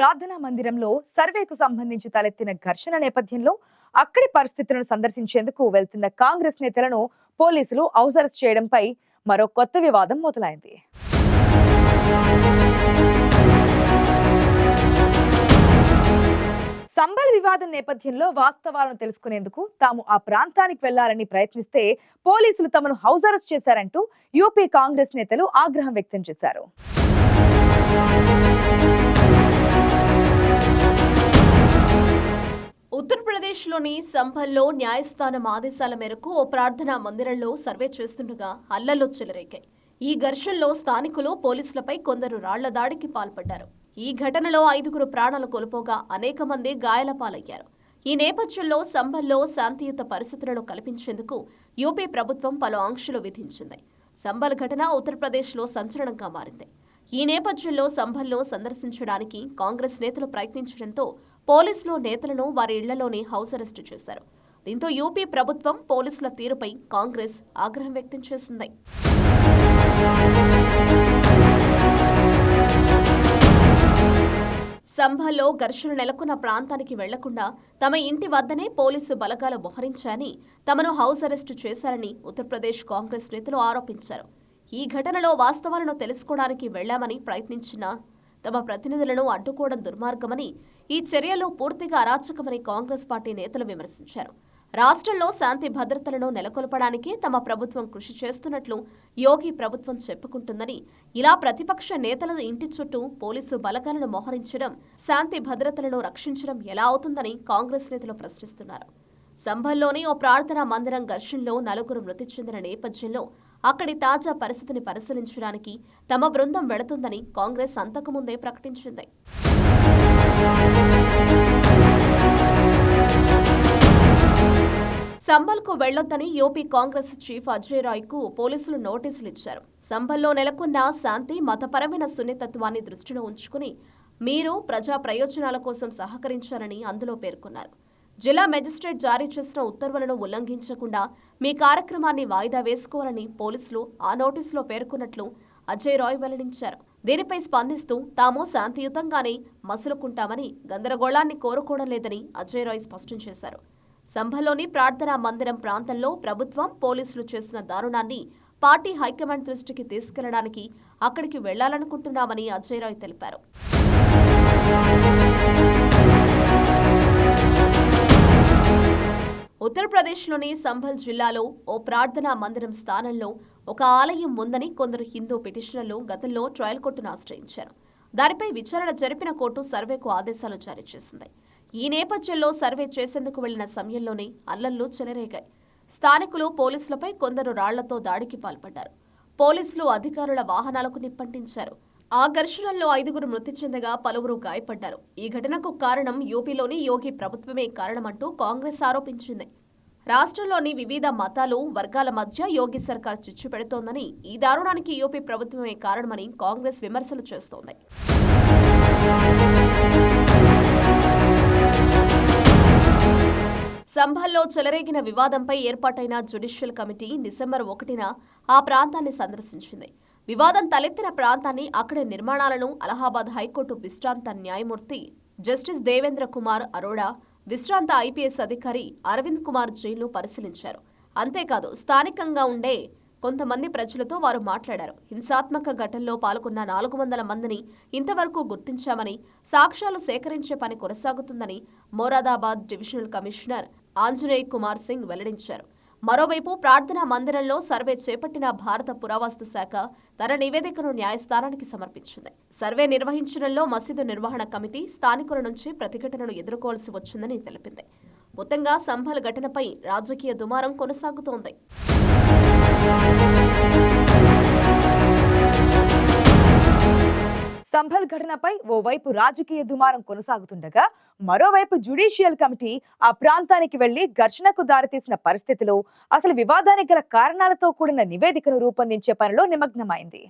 ప్రార్థనా మందిరంలో సర్వేకు సంబంధించి తలెత్తిన ఘర్షణ నేపథ్యంలో అక్కడి పరిస్థితులను సందర్శించేందుకు వెళ్తున్న కాంగ్రెస్ నేతలను పోలీసులు హౌస్ అరెస్ట్ చేయడంపై మరో కొత్త వివాదం మొదలైంది. సంబల్ వివాదం నేపథ్యంలో వాస్తవాలను తెలుసుకునేందుకు తాము ఆ ప్రాంతానికి వెళ్లాలని ప్రయత్నిస్తే పోలీసులు తమను హౌస్ అరెస్ట్ చేశారంటూ యూపీ కాంగ్రెస్ నేతలు ఆగ్రహం వ్యక్తం చేశారు. ఉత్తరప్రదేశ్లోని సంభల్లో న్యాయస్థానం ఆదేశాల మేరకు ఓ ప్రార్థనా మందిరంలో సర్వే చేస్తుండగా అల్లర్లు చెలరేగాయి. ఈ ఘర్షణలో స్థానికులు పోలీసులపై కొందరు రాళ్ల దాడికి పాల్పడ్డారు. ఈ ఘటనలో 5గురు ప్రాణాలు కోల్పోగా అనేక మంది గాయాల పాలయ్యారు. ఈ నేపథ్యంలో సంభల్లో శాంతియుత పరిస్థితులను కల్పించేందుకు యూపీ ప్రభుత్వం పలు ఆంక్షలు విధించింది. సంభల్ ఘటన ఉత్తరప్రదేశ్లో సంచలనంగా మారింది. ఈ నేపథ్యంలో సంభల్లో సందర్శించడానికి కాంగ్రెస్ నేతలు ప్రయత్నించడంతో పోలీసులు నేతలను వారి ఇళ్లలోనే హౌస్ అరెస్టు చేశారు. దీంతో యూపీ ప్రభుత్వం పోలీసుల తీరుపై కాంగ్రెస్ ఆగ్రహం వ్యక్తం చేసింది. సంభల్లో ఘర్షణ నెలకొన్న ప్రాంతానికి వెళ్లకుండా తమ ఇంటి వద్దనే పోలీసు బలగాలు మోహరించాయని తమను హౌస్ అరెస్టు చేశారని ఉత్తరప్రదేశ్ కాంగ్రెస్ నేతలు ఆరోపించారు. ఈ ఘటనలో వాస్తవాలను తెలుసుకోవడానికి వెళ్లామని ప్రయత్నించిన తమ ప్రతినిధులను అడ్డుకోవడం దుర్మార్గమని, ఈ చర్యలు పూర్తిగా అరాచకమని కాంగ్రెస్ పార్టీ నేతలు విమర్శించారు. రాష్ట్రంలో శాంతి భద్రతలను నెలకొల్పడానికి తమ ప్రభుత్వం కృషి చేస్తున్నట్లు యోగి ప్రభుత్వం చెప్పుకుంటుందని, ఇలా ప్రతిపక్ష నేతల ఇంటి చుట్టూ పోలీసు బలగాలను మోహరించడం శాంతి భద్రతలను రక్షించడం ఎలా అవుతుందని కాంగ్రెస్ నేతలు ప్రశ్నిస్తున్నారు. సంభల్లోని ఓ ప్రార్థనా మందిరం ఘర్షణలో 4గురు మృతి చెందిన నేపథ్యంలో అక్కడి తాజా పరిస్థితిని పరిశీలించడానికి తమ బృందం వెళుతుందని కాంగ్రెస్ అంతకుముందే ప్రకటించింది. సంభల్కు వెళ్లొద్దని యూపీ కాంగ్రెస్ చీఫ్ అజయ్ రాయ్కు పోలీసులు నోటీసులు ఇచ్చారు. సంభల్లో నెలకొన్న శాంతి, మతపరమైన సున్నితత్వాన్ని దృష్టిలో ఉంచుకుని మీరు ప్రజా ప్రయోజనాల కోసం సహకరించారని అందులో పేర్కొన్నారు. జిల్లా మెజిస్ట్రేట్ జారీ చేసిన ఉత్తర్వులను ఉల్లంఘించకుండా మీ కార్యక్రమాన్ని వాయిదా వేసుకోవాలని పోలీసులు ఆ నోటీసులో పేర్కొన్నట్లు అజయ్ రాయ్ వెల్లడించారు. దీనిపై స్పందిస్తూ తాము శాంతియుతంగానే మసులుకుంటామని, గందరగోళాన్ని కోరుకోవడం లేదని అజయ్ రాయ్ స్పష్టం చేశారు. సంభల్లోని ప్రార్థనా మందిరం ప్రాంతంలో ప్రభుత్వం, పోలీసులు చేసిన దారుణాన్ని పార్టీ హైకమాండ్ దృష్టికి తీసుకెళ్లడానికి అక్కడికి వెళ్లాలనుకుంటున్నామని అజయ్ రాయ్ తెలిపారు. ఉత్తరప్రదేశ్లోని సంభల్ జిల్లాలో ఓ ప్రార్థనా మందిరం స్థానంలో ఒక ఆలయం ఉందని కొందరు హిందూ పిటిషనర్లు గతంలో ట్రయల్ కోర్టును ఆశ్రయించారు. దానిపై విచారణ జరిపిన కోర్టు సర్వేకు ఆదేశాలు జారీ చేసింది. ఈ నేపథ్యంలో సర్వే చేసేందుకు వెళ్లిన సమయంలోనే అల్లర్లు చెలరేగాయి. స్థానికులు పోలీసులపై కొందరు రాళ్లతో దాడికి పాల్పడ్డారు. పోలీసులు అధికారుల వాహనాలకు నిప్పంటించారు. ఆ ఘర్షణల్లో 5గురు మృతి చెందగా పలువురు గాయపడ్డారు. ఈ ఘటనకు కారణం యూపీలోని యోగి ప్రభుత్వమే కారణమంటూ కాంగ్రెస్ ఆరోపించింది. రాష్ట్రంలోని వివిధ మతాలు, వర్గాల మధ్య యోగి సర్కార్ చిచ్చు పెడుతోందని, ఈ దారుణానికి యూపీ ప్రభుత్వమే కారణమని కాంగ్రెస్ విమర్శలు చేస్తోంది. సంభల్లో చెలరేగిన వివాదంపై ఏర్పాటైన జ్యుడిషియల్ కమిటీ డిసెంబర్ 1న ఆ ప్రాంతాన్ని సందర్శించింది. వివాదం తలెత్తిన ప్రాంతాన్ని, అక్కడి నిర్మాణాలను అలహాబాద్ హైకోర్టు విశ్రాంత న్యాయమూర్తి జస్టిస్ దేవేంద్ర కుమార్ అరోడా, విశ్రాంత ఐపీఎస్ అధికారి అరవింద్ కుమార్ జైన్లు పరిశీలించారు. అంతేకాదు స్థానికంగా ఉండే కొంతమంది ప్రజలతో వారు మాట్లాడారు. హింసాత్మక ఘటనలో పాల్గొన్న 400 మందిని ఇంతవరకు గుర్తించామని, సాక్ష్యాలు సేకరించే పని కొనసాగుతుందని మొరాదాబాద్ డివిజనల్ కమిషనర్ ఆంజనేయ్ కుమార్ సింగ్ వెల్లడించారు. మరోవైపు ప్రార్థనా మందిరంలో సర్వే చేపట్టిన భారత పురావస్తు శాఖ తన నివేదికను న్యాయస్థానానికి సమర్పించింది. సర్వే నిర్వహించడంలో మసీదు నిర్వహణ కమిటీ స్థానికుల నుంచి ప్రతిఘటనలు ఎదుర్కోవాల్సి వచ్చిందని తెలిపింది. మొత్తంగా సంభల్ ఘటనపై రాజకీయ దుమారం కొనసాగుతోంది. సంభల్ ఘటనపై ఓవైపు రాజకీయ దుమారం కొనసాగుతుండగా మరోవైపు జ్యుడిషియల్ కమిటీ ఆ ప్రాంతానికి వెళ్లి ఘర్షణకు దారితీసిన పరిస్థితిలో అసలు వివాదానికి గల కారణాలతో కూడిన నివేదికను రూపొందించే పనిలో నిమగ్నమైంది.